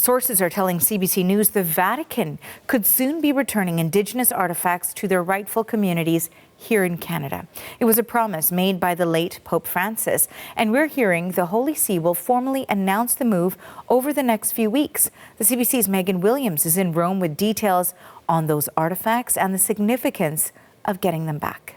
Sources are telling CBC News the Vatican could soon be returning Indigenous artifacts to their rightful communities here in Canada. It was a promise made by the late Pope Francis, and we're hearing the Holy See will formally announce the move over the next few weeks. The CBC's Megan Williams is in Rome with details on those artifacts and the significance of getting them back.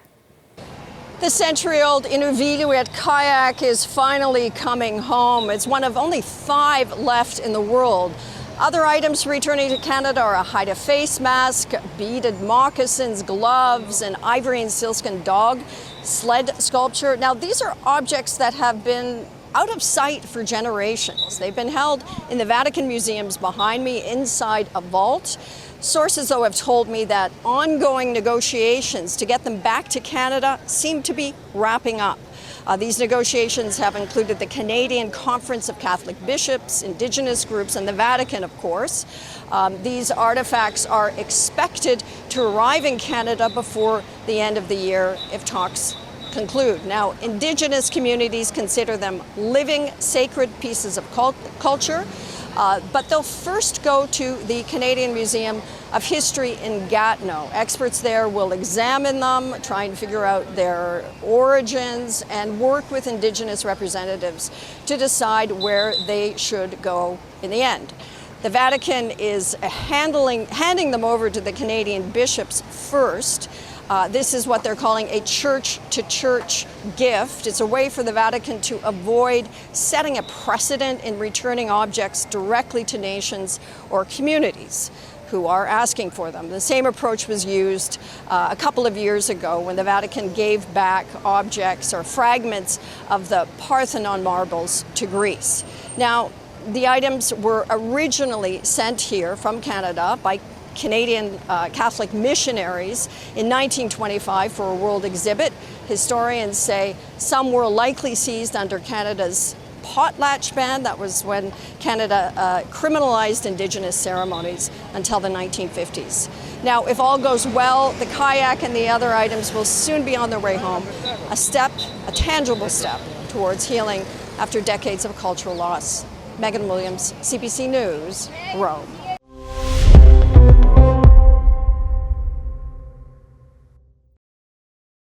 The century-old Inuvialuit kayak is finally coming home. It's one of only 5 left in the world. Other items returning to Canada are a Haida face mask, beaded moccasins, gloves, an ivory and sealskin dog sled sculpture. Now, these are objects that have been out of sight for generations. They've been held in the Vatican Museums behind me inside a vault. Sources, though, have told me that ongoing negotiations to get them back to Canada seem to be wrapping up. These negotiations have included the Canadian Conference of Catholic Bishops, Indigenous groups, and the Vatican, of course. These artifacts are expected to arrive in Canada before the end of the year if talks conclude. Now, Indigenous communities consider them living, sacred pieces of culture. But they'll first go to the Canadian Museum of History in Gatineau. Experts there will examine them, try and figure out their origins, and work with Indigenous representatives to decide where they should go in the end. The Vatican is handing them over to the Canadian bishops first. This is what they're calling a church-to-church gift. It's a way for the Vatican to avoid setting a precedent in returning objects directly to nations or communities who are asking for them. The same approach was used a couple of years ago when the Vatican gave back objects or fragments of the Parthenon marbles to Greece. Now, the items were originally sent here from Canada by Canadian Catholic missionaries in 1925 for a world exhibit. Historians say some were likely seized under Canada's potlatch ban. That was when Canada criminalized Indigenous ceremonies until the 1950s. Now, if all goes well, the kayak and the other items will soon be on their way home. A tangible step towards healing after decades of cultural loss. Megan Williams, CBC News, Rome.